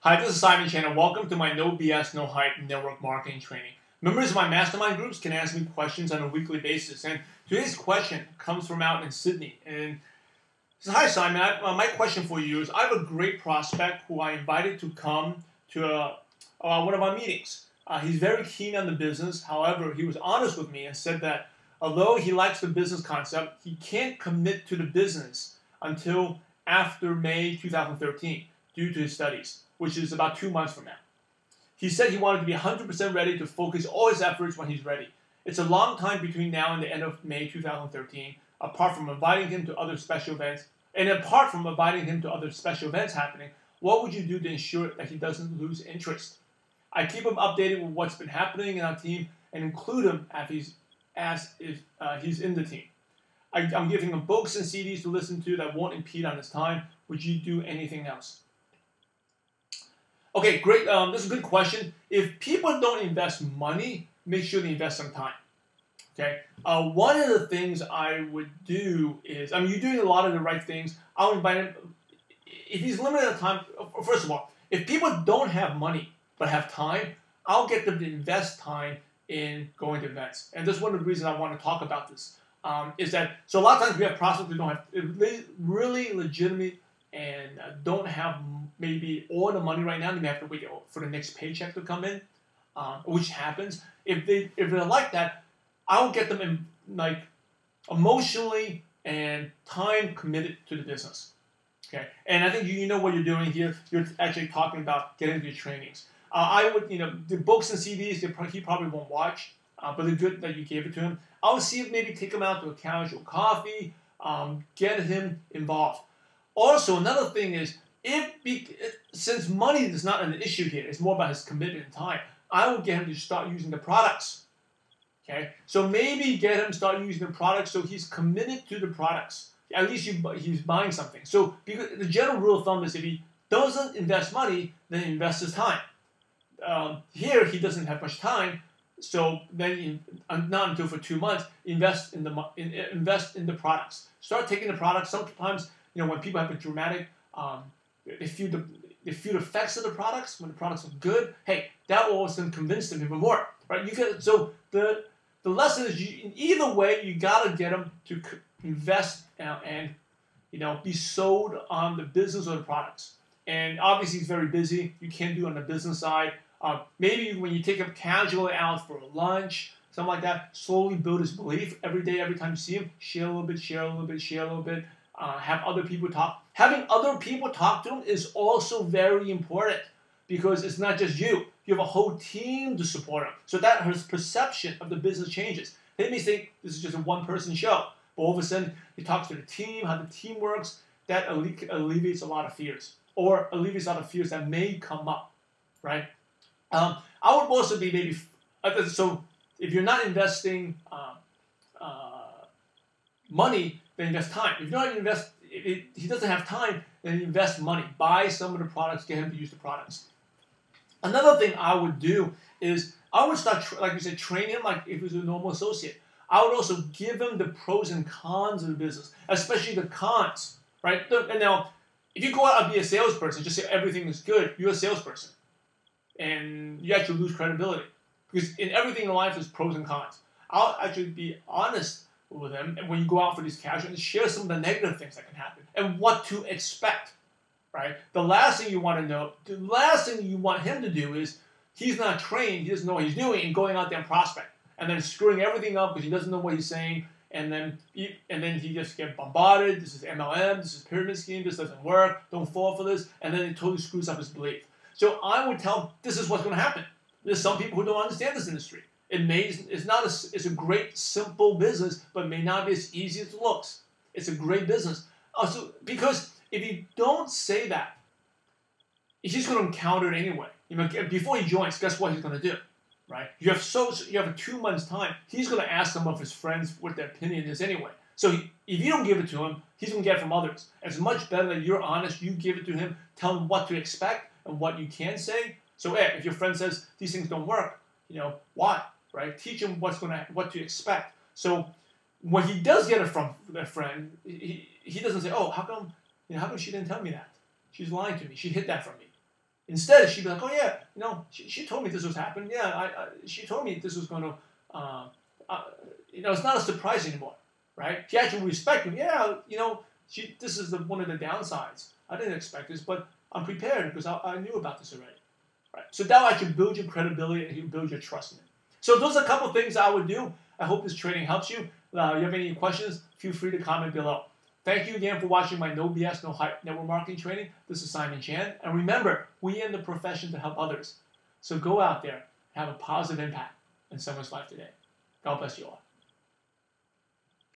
Hi, this is Simon Chan, and welcome to my No BS, No Hype network marketing training. Members of my mastermind groups can ask me questions on a weekly basis, and today's question comes from out in Sydney. And says, "Hi Simon, my question for you is: I have a great prospect who I invited to come to one of our meetings. He's very keen on the business. However, he was honest with me and said that although he likes the business concept, he can't commit to the business until after May 2013 due to his studies, which is about 2 months from now. He said he wanted to be 100% ready to focus all his efforts when he's ready. It's a long time between now and the end of May 2013, apart from inviting him to other special events. And apart from inviting him to other special events happening, what would you do to ensure that he doesn't lose interest? I keep him updated with what's been happening in our team and include him if he's in the team. I'm giving him books and CDs to listen to that won't impede on his time. Would you do anything else?" Okay, great. This is a good question. If people don't invest money, make sure they invest some time. Okay. One of the things I would do is, you're doing a lot of the right things. I'll invite him. If he's limited on time, first of all, if people don't have money but have time, I'll get them to invest time in going to events. And this is one of the reasons I want to talk about this. Is that so a lot of times we have prospects who don't have really legitimate and don't have maybe all the money right now. They may have to wait for the next paycheck to come in, which happens. If they're like that, I'll get them in, like, emotionally and time committed to the business. Okay, and I think you know what you're doing here. You're actually talking about getting to your trainings. I would, the books and CDs he probably won't watch, but they're good that you gave it to him. I would see if maybe take him out to a casual coffee, get him involved. Also, another thing is, since money is not an issue here, it's more about his commitment and time, I will get him to start using the products. Okay, so maybe get him to start using the products so he's committed to the products. At least he's buying something. So because the general rule of thumb is if he doesn't invest money, then he invests his time. Here he doesn't have much time, so then not until for 2 months, invest in the products. Start taking the products. Sometimes when people have a dramatic, they feel the effects of the products when the products are good. Hey, that will also convince them even more, right? So the lesson is either way you gotta get them to invest and be sold on the business or the products. And obviously he's very busy. You can't do it on the business side. Maybe when you take him casually out for lunch, something like that, slowly build his belief every day. Every time you see him, share a little bit, share a little bit, share a little bit. Have other people talk. Having other people talk to him is also very important because it's not just you. You have a whole team to support him. So that his perception of the business changes. They may think this is just a one-person show, but all of a sudden he talks to the team, how the team works. That alleviates a lot of fears, or alleviates a lot of fears that may come up, right? I would also be maybe so if you're not investing money, then invest time. If you're not if he doesn't have time, then invest money. Buy some of the products, get him to use the products. Another thing I would do is I would start, like you said, train him like if he was a normal associate. I would also give him the pros and cons of the business, especially the cons, right? And now, if you go out and be a salesperson, just say everything is good, you're a salesperson. And you actually lose credibility. Because in everything in life, there's pros and cons. I'll actually be honest with them, and when you go out for these casual, and share some of the negative things that can happen and what to expect, right? The last thing you want to know, the last thing you want him to do is he's not trained, he doesn't know what he's doing, and going out there and prospect, and then screwing everything up because he doesn't know what he's saying, and then he just get bombarded. This is MLM, this is pyramid scheme, this doesn't work, don't fall for this, and then it totally screws up his belief. So I would tell him this is what's going to happen. There's some people who don't understand this industry. It's a great, simple business, but it may not be as easy as it looks. It's a great business. Also, because if you don't say that, he's just going to encounter it anyway. Before he joins, guess what he's going to do, right? You have a 2 months time. He's going to ask some of his friends what their opinion is anyway. So if you don't give it to him, he's going to get it from others. It's much better that you're honest. You give it to him. Tell him what to expect and what you can say. So if your friend says these things don't work, why? Right? Teach him what to expect. So when he does get it from their friend, he doesn't say, "Oh, how come she didn't tell me that? She's lying to me. She hid that from me." Instead, she'd be like, oh yeah, she told me this was happening. Yeah, she told me this was going to, it's not a surprise anymore, right? She actually respected me. Yeah, this is one of the downsides. I didn't expect this, but I'm prepared because I knew about this already, right? So that will actually build your credibility and you build your trust in it. So those are a couple of things I would do. I hope this training helps you. If you have any questions, feel free to comment below. Thank you again for watching my No BS, No Hype network marketing training. This is Simon Chan. And remember, we in the profession to help others. So go out there and have a positive impact in someone's life today. God bless you all.